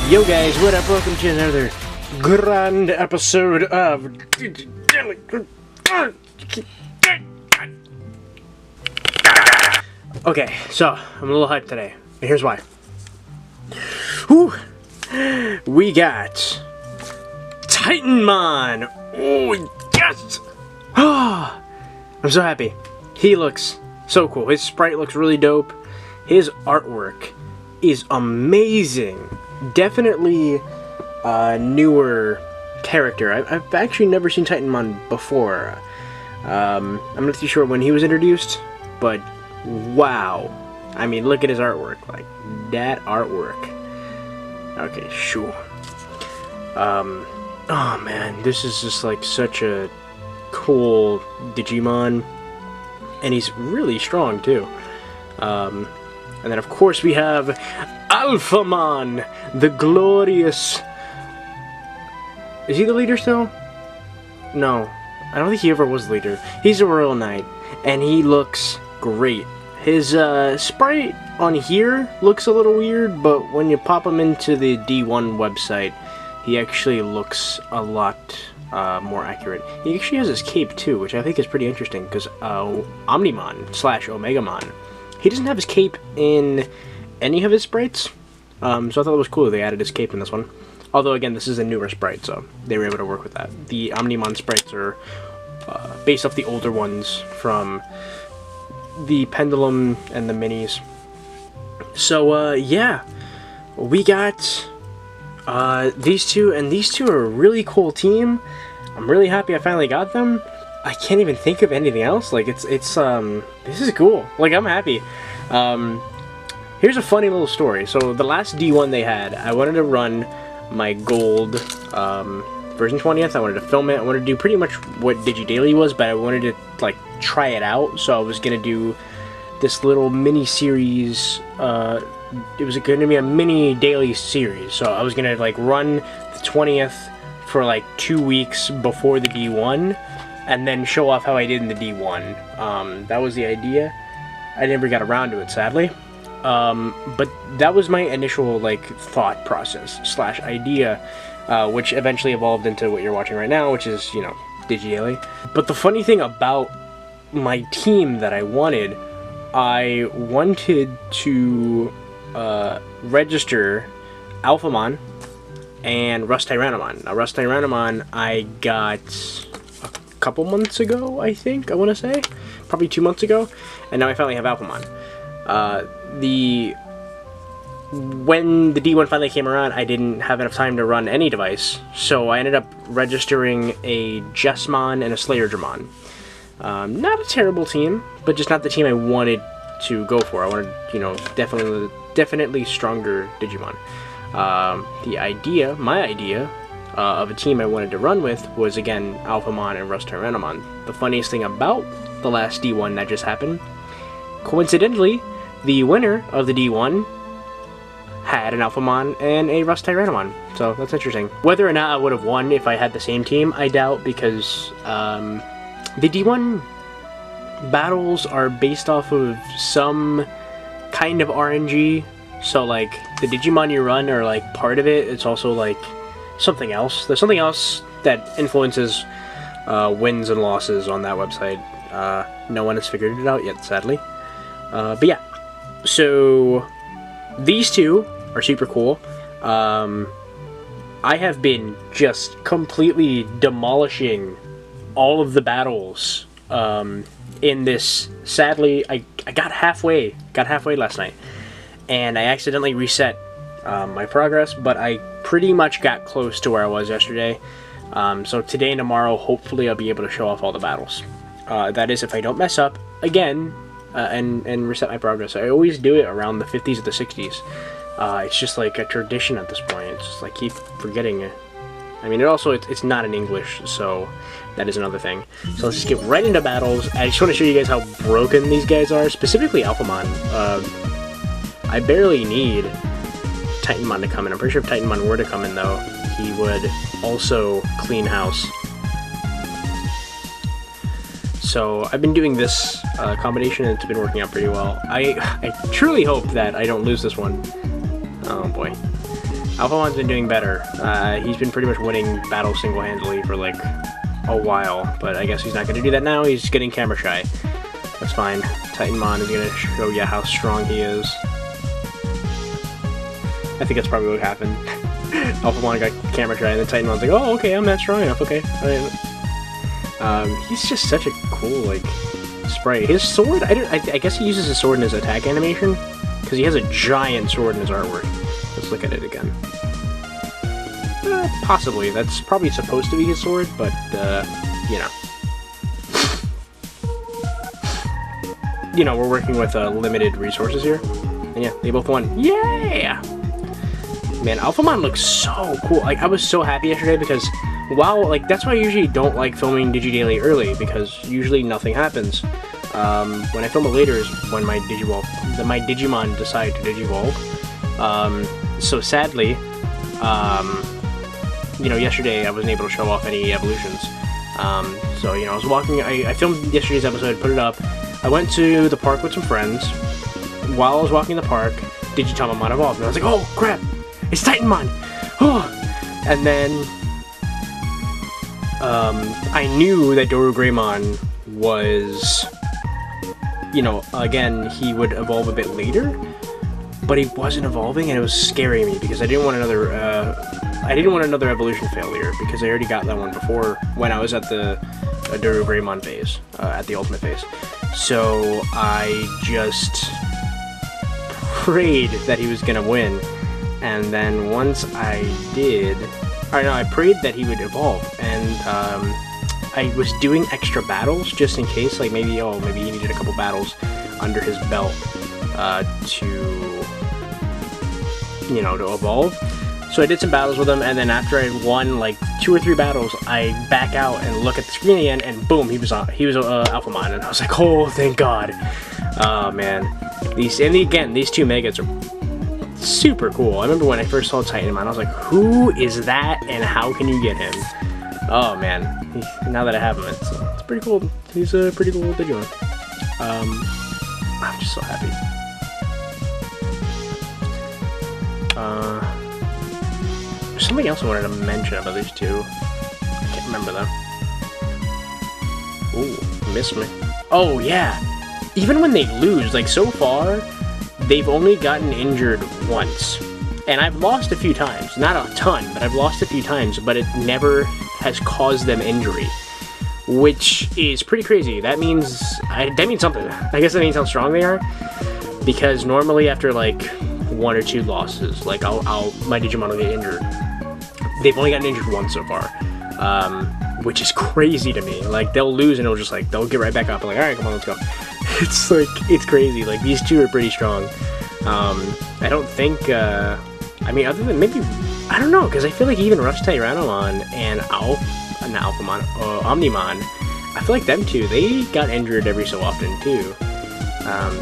Yo guys, what up? Welcome to another grand episode of Okay, so I'm a little hyped today, and here's why. Whew. We got Titanmon. Oh yes! I'm so happy. He looks so cool. His sprite looks really dope. His artwork is amazing. Definitely a newer character. I've actually never seen Titanmon before. I'm not too sure when he was introduced, but wow. I mean, look at his artwork. Like, that artwork. Okay, sure. Oh man, this is just like such a cool Digimon. And he's really strong too. And then of course we have Alphamon, the glorious... Is he the leader still? No, I don't think he ever was the leader. He's a Royal Knight, and he looks great. His sprite on here looks a little weird, but when you pop him into the D1 website, he actually looks a lot more accurate. He actually has his cape too, which I think is pretty interesting, because Omnimon / Omegamon, he doesn't have his cape in any of his sprites, so I thought it was cool they added his cape in this one. Although again, this is a newer sprite, so they were able to work with that. The Omnimon sprites are based off the older ones from the Pendulum and the Minis. So yeah, we got these two, and these two are a really cool team. I'm really happy I finally got them. I can't even think of anything else. Like, it's this is cool. Like, I'm happy. Here's a funny little story. So the last D1 they had, I wanted to run my gold version 20th. I wanted to film it. I wanted to do pretty much what DigiDaily was, but I wanted to like try it out. So I was gonna do this little mini series. It was going to be a mini daily series. So I was gonna like run the 20th for like 2 weeks before the D1, and then show off how I did in the D1. That was the idea. I never got around to it, sadly. But that was my initial like thought process / idea, which eventually evolved into what you're watching right now, which is, you know, DigiDaily. But the funny thing about my team that I wanted to register Alphamon and Tyrannomon. Now, Tyrannomon I got a couple months ago, I think, I want to say. Probably 2 months ago. And now I finally have Alphamon. When the D1 finally came around, I didn't have enough time to run any device, so I ended up registering a Jessmon and a Slayerdramon. Not a terrible team, but just not the team I wanted to go for. I wanted, you know, definitely stronger Digimon. My idea of a team I wanted to run with was, again, Alphamon and Tyrannomon. The funniest thing about the last D1 that just happened, coincidentally, the winner of the D1 had an Alphamon and a Tyrannomon, so that's interesting. Whether or not I would have won if I had the same team, I doubt, because the D1 battles are based off of some kind of RNG, so like the Digimon you run are like part of it. It's also like something else. There's something else that influences wins and losses on that website. No one has figured it out yet, sadly. But yeah, so these two are super cool. I have been just completely demolishing all of the battles in this. Sadly, I got halfway last night, and I accidentally reset my progress, but I pretty much got close to where I was yesterday. So today and tomorrow, hopefully I'll be able to show off all the battles. That is, if I don't mess up again and reset my progress. I always do it around the 50s or the 60s. It's just like a tradition at this point. It's just like keep forgetting it. I mean, it's not in English, so that is another thing. So let's just get right into battles. I just want to show you guys how broken these guys are, specifically Alphamon. I barely need Titanmon to come in. I'm pretty sure if Titanmon were to come in, though, he would also clean house. So I've been doing this combination, and it's been working out pretty well. I truly hope that I don't lose this one. Oh boy. Alphamon's been doing better. He's been pretty much winning battles single-handedly for like a while, but I guess he's not going to do that now. He's getting camera shy. That's fine. Titanmon is going to show you how strong he is. I think that's probably what happened. Alphamon got camera shy, and then Titanmon's like, oh, okay, I'm not strong enough, okay. He's just such a cool, like, sprite. His sword, I guess he uses his sword in his attack animation, because he has a giant sword in his artwork. Let's look at it again. Possibly. That's probably supposed to be his sword, but, you know. You know, we're working with limited resources here. And yeah, they both won. Yeah! Man, Alphamon looks so cool. Like, I was so happy yesterday because, wow, like, that's why I usually don't like filming DigiDaily early, because usually nothing happens. When I film it later is when my Digimon decide to Digivolve. So sadly, you know, yesterday I wasn't able to show off any evolutions. So, you know, I was walking, I filmed yesterday's episode, put it up. I went to the park with some friends. While I was walking in the park, Digitamamon evolved, and I was like, oh, crap! It's Titanmon! Oh! And then, I knew that Dorugreymon was, you know, again, he would evolve a bit later, but he wasn't evolving, and it was scaring me, because I didn't want another evolution failure, because I already got that one before, when I was at the Dorugreymon phase, at the ultimate phase. So, I just prayed that he was gonna win. And then once I did, I prayed that he would evolve, and I was doing extra battles just in case, like maybe he needed a couple battles under his belt to, you know, to evolve. So I did some battles with him, and then after I had won like 2 or 3 battles, I back out and look at the screen again, and boom, he was Alphamon, and I was like, oh, thank God. Oh man, these two Megas are super cool. I remember when I first saw Titanmon, I was like, who is that and how can you get him? Oh man, now that I have him, it's pretty cool. He's a pretty cool Digimon. I'm just so happy. There's something else I wanted to mention about these two. I can't remember though. Ooh, missed me. Oh yeah! Even when they lose, like so far, they've only gotten injured once. And I've lost a few times. Not a ton, but I've lost a few times, but it never has caused them injury. Which is pretty crazy. That means something. I guess that means how strong they are. Because normally after like 1 or 2 losses, like my Digimon will get injured. They've only gotten injured once so far. Which is crazy to me. Like, they'll lose and they'll get right back up and like, alright, come on, let's go. It's like, it's crazy. Like, these two are pretty strong. I don't think, I mean, other than maybe, I don't know, because I feel like even Rush Tyrannomon and Omnimon, I feel like them two, they got injured every so often too.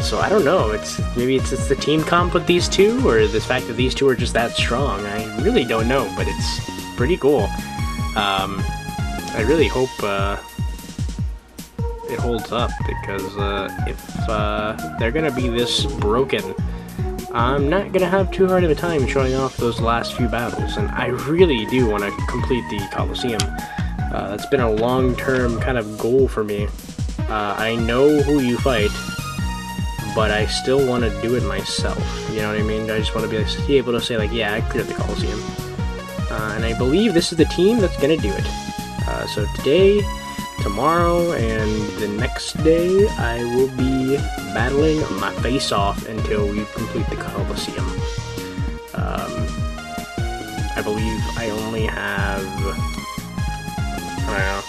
So I don't know, maybe it's the team comp with these two, or the fact that these two are just that strong. I really don't know, but it's pretty cool. I really hope it holds up, because if they're gonna be this broken, I'm not gonna have too hard of a time showing off those last few battles, and I really do want to complete the Coliseum. That's been a long-term kind of goal for me. I know who you fight, but I still want to do it myself, you know what I mean? I just want to be able to say, like, yeah, I cleared the Coliseum. And I believe this is the team that's gonna do it. So today, tomorrow, and the next day, I will be battling my face off until we complete the Coliseum. I believe I only have, I don't know,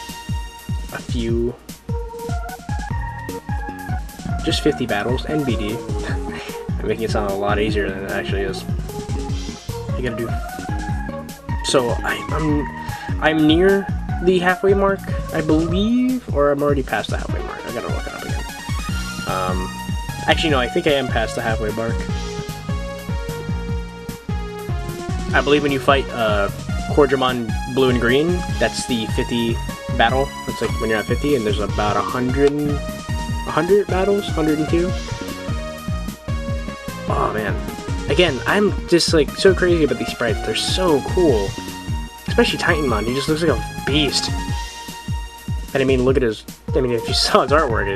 a few, just 50 battles, and BD. I'm making it sound a lot easier than it actually is. You gotta do. So I'm near the halfway mark, I believe, or I'm already past the halfway mark. I gotta look it up again. Actually, no, I think I am past the halfway mark. I believe when you fight Cordramon Blue and Green, that's the 50 battle. It's like when you're at 50, and there's about 100 battles, 102. Oh man, again, I'm just like so crazy about these sprites. They're so cool. Especially Titanmon, he just looks like a beast. And I mean, look at his, I mean, if you saw his artwork,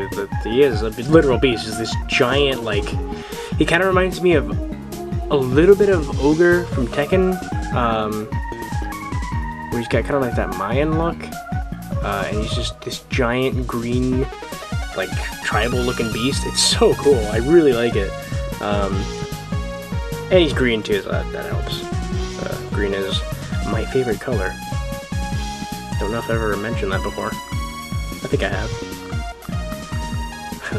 he is a literal beast. He's this giant, like, he kind of reminds me of a little bit of Ogre from Tekken, where he's got kind of like that Mayan look, and he's just this giant green, like, tribal-looking beast. It's so cool. I really like it. And he's green too, so that helps. Green is my favorite color. Don't know if I've ever mentioned that before. I think I have.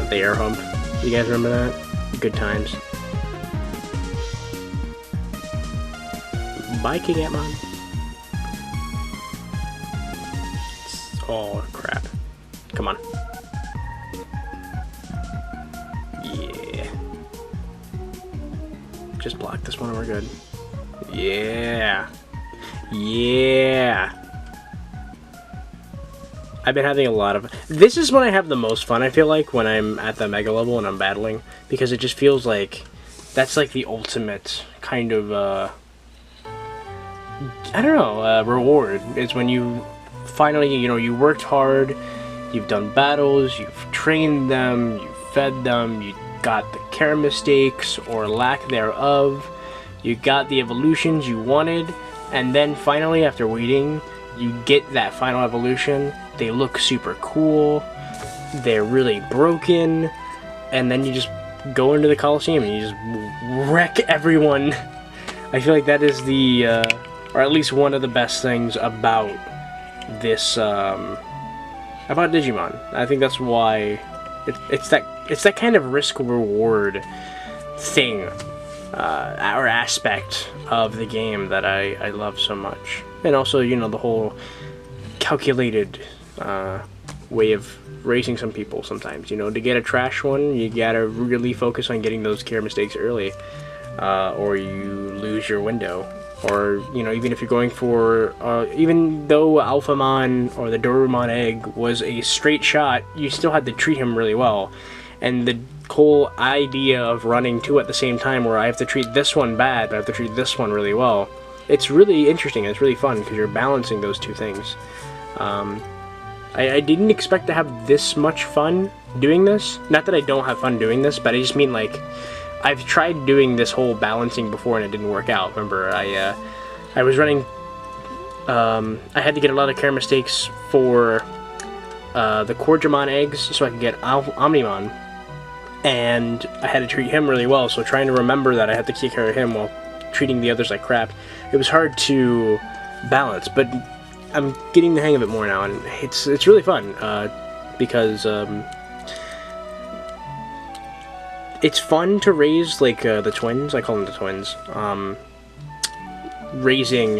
The air hump. You guys remember that? Good times. Bye, King Atmon. Oh, crap. Come on. Yeah. Just block this one and we're good. Yeah. Yeah. I've been having a lot of... This is when I have the most fun, I feel like, when I'm at the mega level and I'm battling. Because it just feels like... That's like the ultimate kind of, I don't know, reward. It's when you finally, you know, you worked hard, you've done battles, you've trained them, you've fed them, you got the care mistakes, or lack thereof, you got the evolutions you wanted, and then finally, after waiting, you get that final evolution. They look super cool, they're really broken, and then you just go into the Coliseum and you just wreck everyone. I feel like that is the, or at least one of the best things about this, about Digimon. I think that's why it's that kind of risk-reward thing, or aspect of the game that I love so much. And also, you know, the whole calculated way of racing some people sometimes. You know, to get a trash one, you gotta really focus on getting those care mistakes early, or you lose your window. Or, you know, even if you're going for, even though Alphamon or the Dorumon egg was a straight shot, you still had to treat him really well. And the whole idea of running two at the same time, where I have to treat this one bad, but I have to treat this one really well, it's really interesting, it's really fun, because you're balancing those two things. I didn't expect to have this much fun doing this. Not that I don't have fun doing this, but I just mean, like, I've tried doing this whole balancing before and it didn't work out. Remember, I was running, I had to get a lot of care mistakes for the Corjamon eggs so I could get Omnimon, and I had to treat him really well, so trying to remember that I had to take care of him while treating the others like crap, it was hard to balance, but I'm getting the hang of it more now, and it's really fun, because it's fun to raise, like, the twins. I call them the twins. Raising,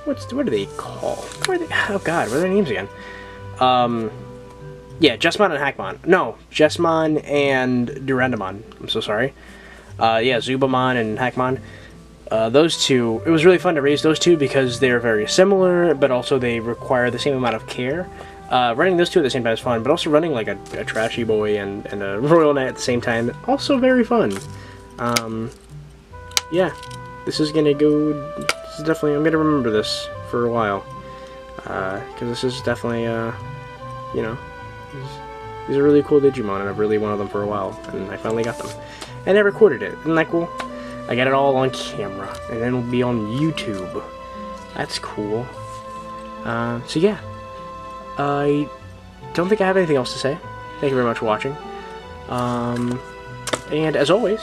what are they called? Oh god, what are their names again? Yeah, Jesmon and Hackmon. No, Jesmon and Durandamon. I'm so sorry. Yeah, Zubamon and Hackmon. Those two, it was really fun to raise those two because they're very similar, but also they require the same amount of care. Running those two at the same time is fun, but also running like a Trashy Boy and a Royal Knight at the same time, also very fun. Yeah, this is gonna go, this is definitely, I'm gonna remember this for a while, because this is definitely, you know, these are really cool Digimon, and I've really wanted them for a while, and I finally got them. And I recorded it, isn't that cool? I got it all on camera, and then it'll be on YouTube. That's cool. So yeah. I don't think I have anything else to say. Thank you very much for watching. And as always,